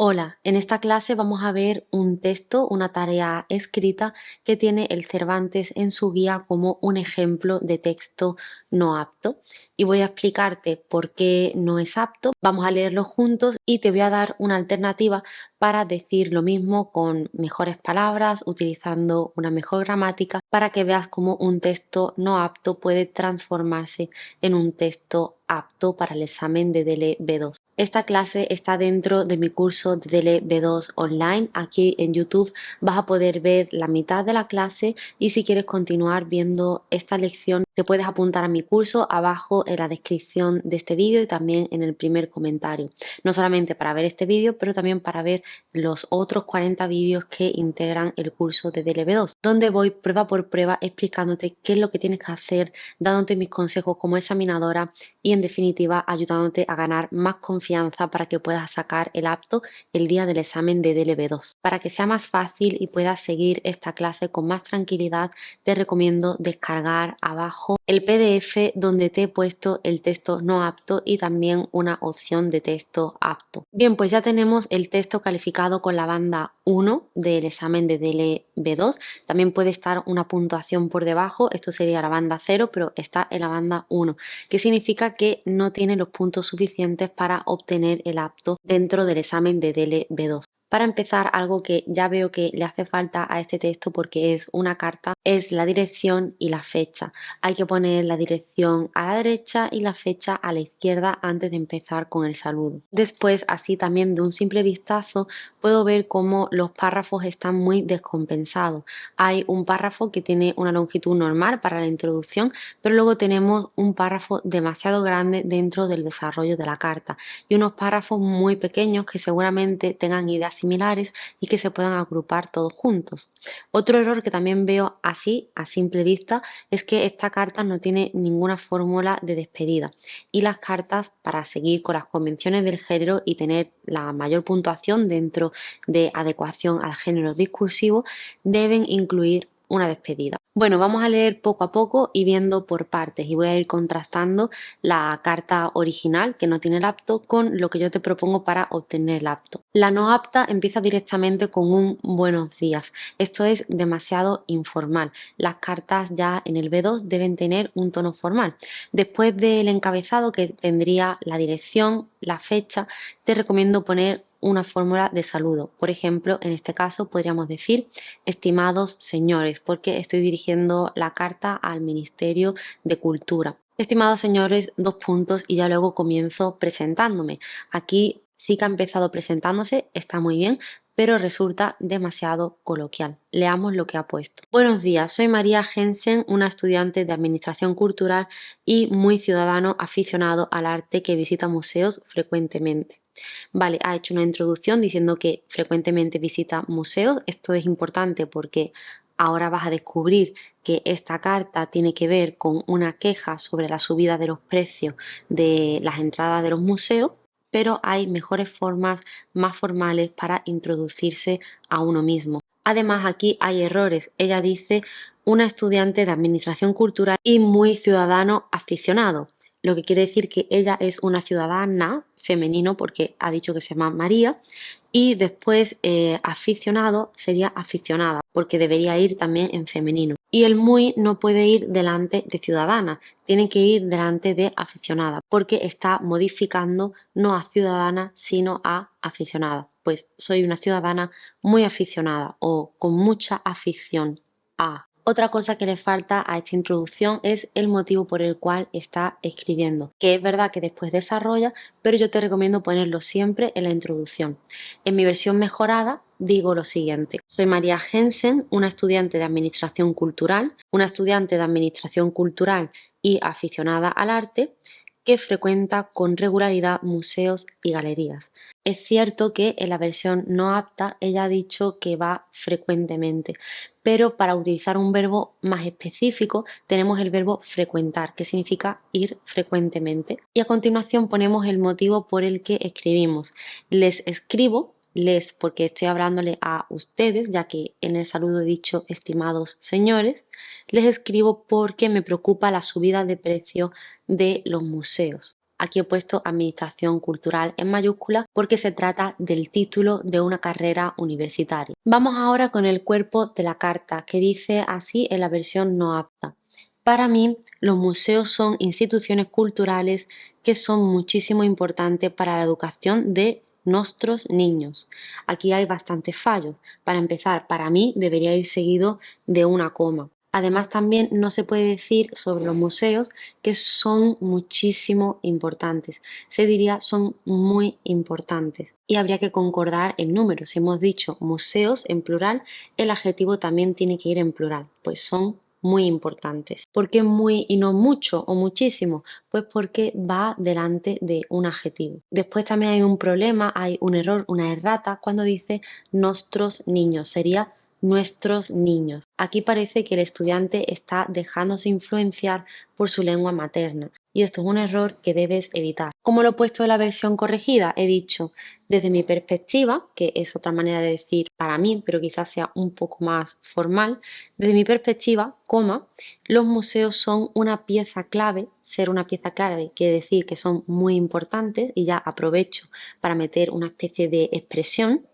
Hola, en esta clase vamos a ver un texto, una tarea escrita que tiene el Cervantes en su guía como un ejemplo de texto no apto. Y voy a explicarte por qué no es apto. Vamos a leerlo juntos y te voy a dar una alternativa para decir lo mismo con mejores palabras, utilizando una mejor gramática, para que veas cómo un texto no apto puede transformarse en un texto apto para el examen de DELE B2. Esta clase está dentro de mi curso de DELE B2 online. Aquí en YouTube vas a poder ver la mitad de la clase y si quieres continuar viendo esta lección te puedes apuntar a mi curso abajo en la descripción de este vídeo y también en el primer comentario. No solamente para ver este vídeo, pero también para ver los otros 40 vídeos que integran el curso de DELE B2, donde voy prueba por prueba explicándote qué es lo que tienes que hacer, dándote mis consejos como examinadora y en definitiva ayudándote a ganar más confianza para que puedas sacar el apto el día del examen de DELE B2. Para que sea más fácil y puedas seguir esta clase con más tranquilidad, te recomiendo descargar abajo el PDF donde te he puesto el texto no apto y también una opción de texto apto. Bien, pues ya tenemos el texto calificado con la banda 1 del examen de DELE B2. También puede estar una puntuación por debajo, esto sería la banda 0, pero está en la banda 1, que significa que no tiene los puntos suficientes para obtener el apto dentro del examen de DELE B2. Para empezar, algo que ya veo que le hace falta a este texto porque es una carta, es la dirección y la fecha. Hay que poner la dirección a la derecha y la fecha a la izquierda antes de empezar con el saludo. Después, así también de un simple vistazo, puedo ver cómo los párrafos están muy descompensados. Hay un párrafo que tiene una longitud normal para la introducción, pero luego tenemos un párrafo demasiado grande dentro del desarrollo de la carta y unos párrafos muy pequeños que seguramente tengan ideas similares y que se puedan agrupar todos juntos. Otro error que también veo así a simple vista es que esta carta no tiene ninguna fórmula de despedida y las cartas, para seguir con las convenciones del género y tener la mayor puntuación dentro de adecuación al género discursivo, deben incluir una despedida. Bueno, vamos a leer poco a poco y viendo por partes y voy a ir contrastando la carta original que no tiene el apto con lo que yo te propongo para obtener el apto. La no apta empieza directamente con un buenos días. Esto es demasiado informal. Las cartas ya en el B2 deben tener un tono formal. Después del encabezado, que tendría la dirección, la fecha, te recomiendo poner una fórmula de saludo. Por ejemplo, en este caso podríamos decir estimados señores, porque estoy dirigiendo la carta al Ministerio de Cultura. Estimados señores, dos puntos y ya luego comienzo presentándome. Aquí sí que ha empezado presentándose, está muy bien, pero resulta demasiado coloquial. Leamos lo que ha puesto. Buenos días, soy María Jensen, una estudiante de Administración Cultural y muy ciudadano aficionado al arte que visita museos frecuentemente. Vale, ha hecho una introducción diciendo que frecuentemente visita museos. Esto es importante porque ahora vas a descubrir que esta carta tiene que ver con una queja sobre la subida de los precios de las entradas de los museos, pero hay mejores formas más formales para introducirse a uno mismo. Además, aquí hay errores. Ella dice una estudiante de Administración Cultural y muy ciudadano aficionado, lo que quiere decir que ella es una ciudadana femenino porque ha dicho que se llama María y después aficionado sería aficionada porque debería ir también en femenino. Y el muy no puede ir delante de ciudadana, tiene que ir delante de aficionada porque está modificando no a ciudadana sino a aficionada. Pues soy una ciudadana muy aficionada o con mucha afición a. Otra cosa que le falta a esta introducción es el motivo por el cual está escribiendo, que es verdad que después desarrolla, pero yo te recomiendo ponerlo siempre en la introducción. En mi versión mejorada digo lo siguiente: soy María Jensen, una estudiante de Administración Cultural y aficionada al arte, que frecuenta con regularidad museos y galerías. Es cierto que en la versión no apta ella ha dicho que va frecuentemente, pero para utilizar un verbo más específico tenemos el verbo frecuentar, que significa ir frecuentemente. Y a continuación ponemos el motivo por el que escribimos. Les escribo, les porque estoy hablándole a ustedes, ya que en el saludo he dicho estimados señores, les escribo porque me preocupa la subida de precio de los museos. Aquí he puesto Administración Cultural en mayúscula porque se trata del título de una carrera universitaria. Vamos ahora con el cuerpo de la carta, que dice así en la versión no apta. Para mí, los museos son instituciones culturales que son muchísimo importantes para la educación de nuestros niños. Aquí hay bastantes fallos. Para empezar, para mí debería ir seguido de una coma. Además, también no se puede decir sobre los museos que son muchísimo importantes. Se diría son muy importantes. Y habría que concordar el número. Si hemos dicho museos en plural, el adjetivo también tiene que ir en plural, pues son muy importantes. ¿Por qué muy y no mucho o muchísimo? Pues porque va delante de un adjetivo. Después también hay un problema, hay un error, una errata cuando dice nuestros niños. Sería nuestros niños. Aquí parece que el estudiante está dejándose influenciar por su lengua materna y esto es un error que debes evitar. Como lo he puesto en la versión corregida, he dicho desde mi perspectiva, que es otra manera de decir para mí, pero quizás sea un poco más formal, desde mi perspectiva, coma, los museos son una pieza clave. Ser una pieza clave quiere decir que son muy importantes y ya aprovecho para meter una especie de expresión.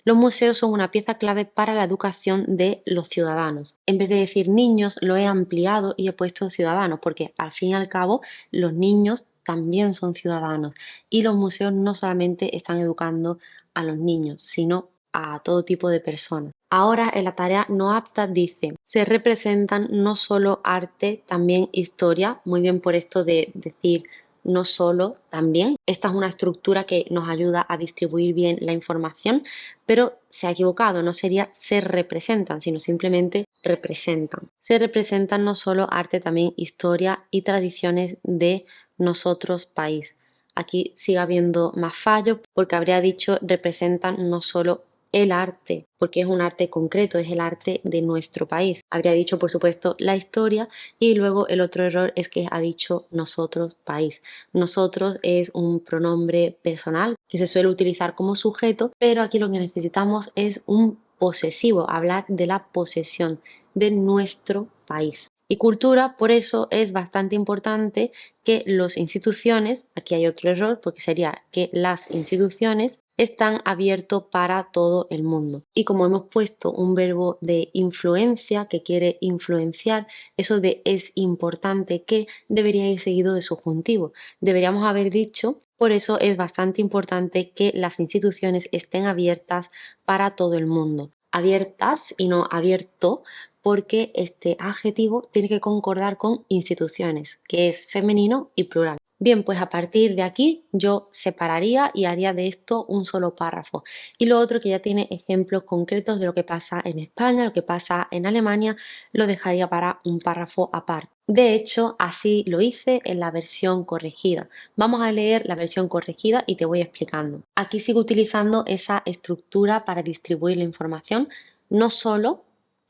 Los museos son una pieza clave para la educación de los ciudadanos. En vez de decir niños, lo he ampliado y he puesto ciudadanos, porque al fin y al cabo los niños también son ciudadanos y los museos no solamente están educando a los niños, sino a todo tipo de personas. Ahora en la tarea no apta dice, se representan no solo arte, también historia, muy bien por esto de decir no solo, también. Esta es una estructura que nos ayuda a distribuir bien la información, pero se ha equivocado, no sería se representan, sino simplemente representan. Se representan no solo arte, también historia y tradiciones de nosotros país. Aquí sigue habiendo más fallos porque habría dicho representan no solo el arte, porque es un arte concreto, es el arte de nuestro país. Habría dicho, por supuesto, la historia y luego el otro error es que ha dicho nosotros país. Nosotros es un pronombre personal que se suele utilizar como sujeto, pero aquí lo que necesitamos es un posesivo, hablar de la posesión de nuestro país. Y cultura, por eso es bastante importante que las instituciones, aquí hay otro error porque sería que las instituciones están abiertos para todo el mundo. Y como hemos puesto un verbo de influencia que quiere influenciar, eso de es importante que debería ir seguido de subjuntivo. Deberíamos haber dicho, por eso es bastante importante que las instituciones estén abiertas para todo el mundo. Abiertas y no abierto, porque este adjetivo tiene que concordar con instituciones, que es femenino y plural. Bien, pues a partir de aquí yo separaría y haría de esto un solo párrafo. Y lo otro que ya tiene ejemplos concretos de lo que pasa en España, lo que pasa en Alemania, lo dejaría para un párrafo aparte. De hecho, así lo hice en la versión corregida. Vamos a leer la versión corregida y te voy explicando. Aquí sigo utilizando esa estructura para distribuir la información, no solo,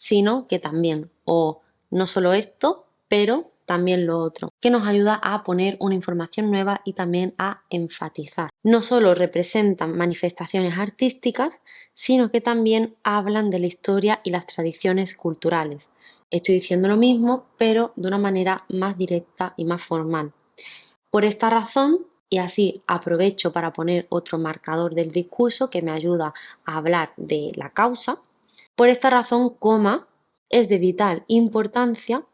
sino que también, o no solo esto, pero también lo otro, que nos ayuda a poner una información nueva y también a enfatizar. No solo representan manifestaciones artísticas, sino que también hablan de la historia y las tradiciones culturales. Estoy diciendo lo mismo, pero de una manera más directa y más formal. Por esta razón, y así aprovecho para poner otro marcador del discurso que me ayuda a hablar de la causa, por esta razón, coma, es de vital importancia,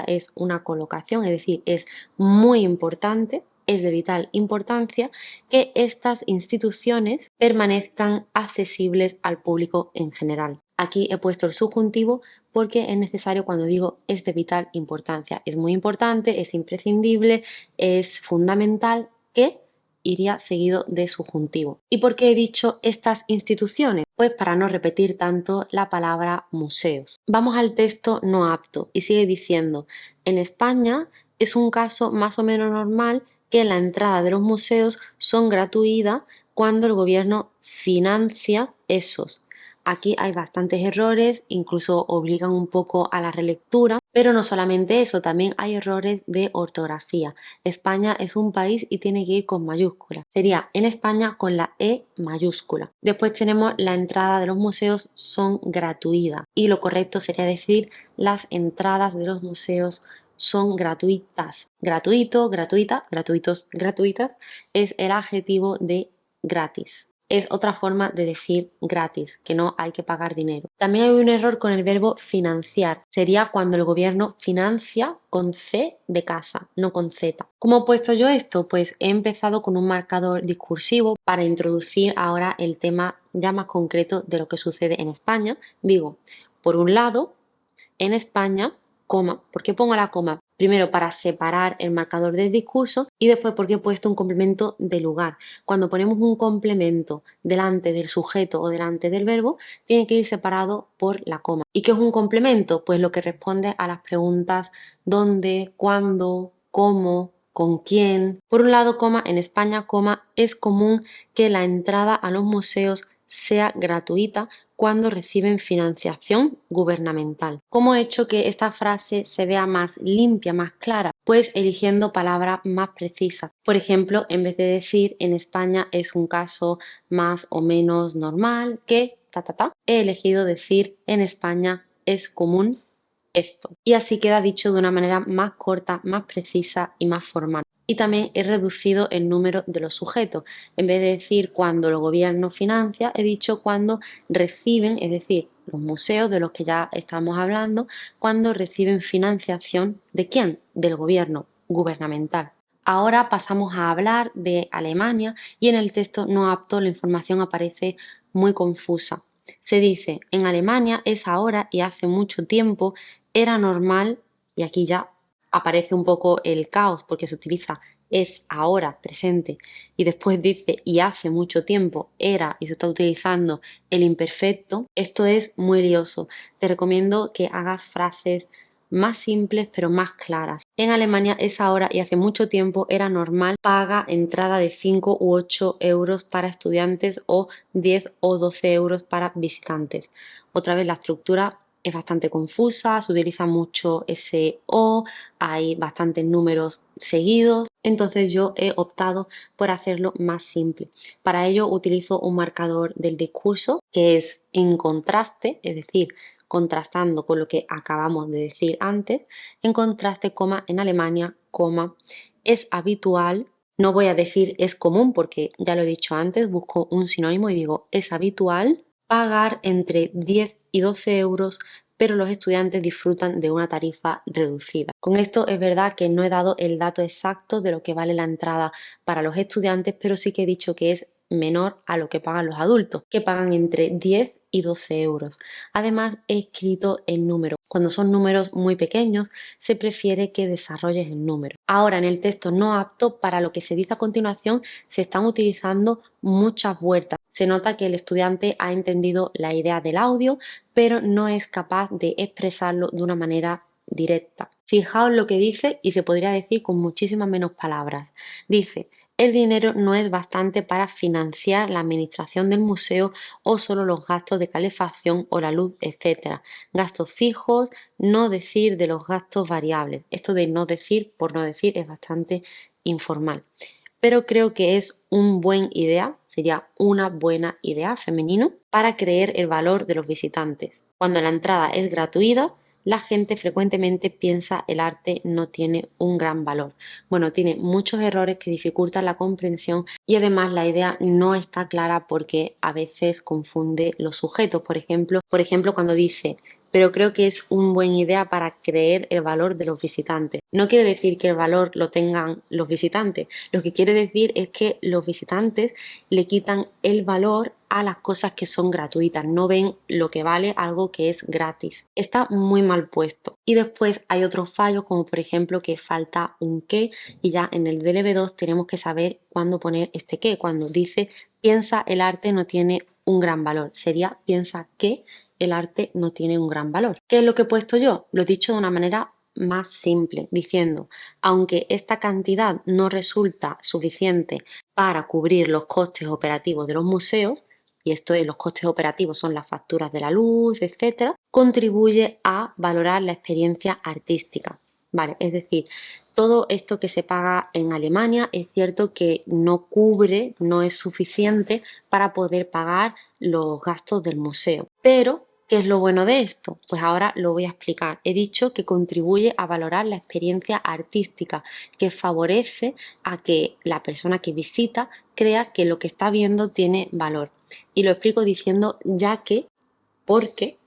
es una colocación, es decir, es muy importante, es de vital importancia que estas instituciones permanezcan accesibles al público en general. Aquí he puesto el subjuntivo porque es necesario cuando digo es de vital importancia. Es muy importante, es imprescindible, es fundamental que iría seguido de subjuntivo. ¿Y por qué he dicho estas instituciones? Pues para no repetir tanto la palabra museos. Vamos al texto no apto y sigue diciendo, en España es un caso más o menos normal que la entrada de los museos son gratuitas cuando el gobierno financia esos. Aquí hay bastantes errores, incluso obligan un poco a la relectura, pero no solamente eso, también hay errores de ortografía. España es un país y tiene que ir con mayúscula. Sería en España con la E mayúscula. Después tenemos la entrada de los museos son gratuitas y lo correcto sería decir las entradas de los museos son gratuitas. Gratuito, gratuita, gratuitos, gratuitas es el adjetivo de gratis. Es otra forma de decir gratis, que no hay que pagar dinero. También hay un error con el verbo financiar. Sería cuando el gobierno financia con C de casa, no con Z. ¿Cómo he puesto yo esto? Pues he empezado con un marcador discursivo para introducir ahora el tema ya más concreto de lo que sucede en España. Digo, por un lado, en España, coma. ¿Por qué pongo la coma? Primero para separar el marcador del discurso y después porque he puesto un complemento de lugar. Cuando ponemos un complemento delante del sujeto o delante del verbo, tiene que ir separado por la coma. ¿Y qué es un complemento? Pues lo que responde a las preguntas dónde, cuándo, cómo, con quién. Por un lado, coma, en España, coma, es común que la entrada a los museos sea gratuita cuando reciben financiación gubernamental. ¿Cómo he hecho que esta frase se vea más limpia, más clara? Pues eligiendo palabras más precisas. Por ejemplo, en vez de decir en España es un caso más o menos normal que he elegido decir en España es común esto. Y así queda dicho de una manera más corta, más precisa y más formal. Y también he reducido el número de los sujetos. En vez de decir cuando el gobierno financia, he dicho cuando reciben, es decir, los museos de los que ya estamos hablando, cuando reciben financiación ¿de quién? Del gobierno gubernamental. Ahora pasamos a hablar de Alemania y en el texto no apto la información aparece muy confusa. Se dice, en Alemania es ahora y hace mucho tiempo era normal, y aquí ya aparece un poco el caos porque se utiliza es ahora, presente, y después dice y hace mucho tiempo era y se está utilizando el imperfecto. Esto es muy lioso. Te recomiendo que hagas frases más simples pero más claras. En Alemania es ahora y hace mucho tiempo era normal paga entrada de 5 u 8 euros para estudiantes o 10 o 12 euros para visitantes. Otra vez la estructura es bastante confusa, se utiliza mucho ese o, hay bastantes números seguidos, entonces yo he optado por hacerlo más simple. Para ello utilizo un marcador del discurso que es en contraste, es decir, contrastando con lo que acabamos de decir antes, en contraste, coma, en Alemania, coma, es habitual. No voy a decir es común porque ya lo he dicho antes, busco un sinónimo y digo es habitual pagar entre 10 y 12 euros, pero los estudiantes disfrutan de una tarifa reducida. Con esto es verdad que no he dado el dato exacto de lo que vale la entrada para los estudiantes, pero sí que he dicho que es menor a lo que pagan los adultos, que pagan entre 10 y 12 euros. Además, he escrito el número. Cuando son números muy pequeños, se prefiere que desarrolles el número. Ahora, en el texto no apto, para lo que se dice a continuación, se están utilizando muchas vueltas. Se nota que el estudiante ha entendido la idea del audio, pero no es capaz de expresarlo de una manera directa. Fijaos lo que dice y se podría decir con muchísimas menos palabras. Dice, el dinero no es bastante para financiar la administración del museo o solo los gastos de calefacción o la luz, etc. Gastos fijos, no decir de los gastos variables. Esto de no decir por no decir es bastante informal. Pero creo que es un buen idea, sería una buena idea femenino para creer el valor de los visitantes. Cuando la entrada es gratuita, la gente frecuentemente piensa el arte no tiene un gran valor. Bueno, tiene muchos errores que dificultan la comprensión y además la idea no está clara porque a veces confunde los sujetos. Por ejemplo, cuando dice pero creo que es una buena idea para creer el valor de los visitantes. No quiere decir que el valor lo tengan los visitantes, lo que quiere decir es que los visitantes le quitan el valor a las cosas que son gratuitas, no ven lo que vale algo que es gratis. Está muy mal puesto. Y después hay otros fallos como por ejemplo que falta un qué y ya en el DLB2 tenemos que saber cuándo poner este qué. Cuando dice piensa el arte no tiene un gran valor, sería piensa que el arte no tiene un gran valor. ¿Qué es lo que he puesto yo? Lo he dicho de una manera más simple, diciendo, aunque esta cantidad no resulta suficiente para cubrir los costes operativos de los museos, y esto es los costes operativos son las facturas de la luz, etcétera, contribuye a valorar la experiencia artística. Vale, es decir, todo esto que se paga en Alemania es cierto que no cubre, no es suficiente para poder pagar los gastos del museo, pero ¿Qué es lo bueno de esto? Pues ahora lo voy a explicar. He dicho que contribuye a valorar la experiencia artística, que favorece a que la persona que visita crea que lo que está viendo tiene valor. Y lo explico diciendo ya que, porque,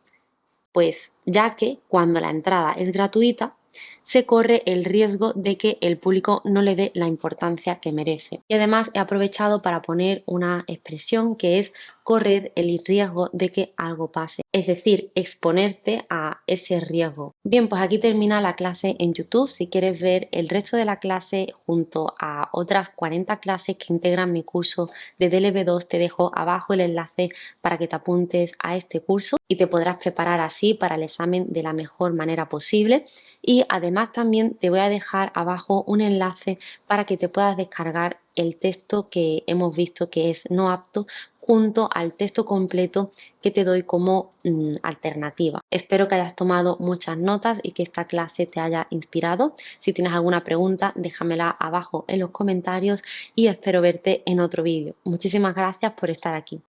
pues ya que cuando la entrada es gratuita, se corre el riesgo de que el público no le dé la importancia que merece. Y además he aprovechado para poner una expresión que es correr el riesgo de que algo pase, es decir, exponerte a ese riesgo. Bien, pues aquí termina la clase en YouTube. Si quieres ver el resto de la clase junto a otras 40 clases que integran mi curso de DLB2, te dejo abajo el enlace para que te apuntes a este curso y te podrás preparar así para el examen de la mejor manera posible. Y además también te voy a dejar abajo un enlace para que te puedas descargar el texto que hemos visto que es no apto junto al texto completo que te doy como alternativa. Espero que hayas tomado muchas notas y que esta clase te haya inspirado. Si tienes alguna pregunta, déjamela abajo en los comentarios y espero verte en otro vídeo. Muchísimas gracias por estar aquí.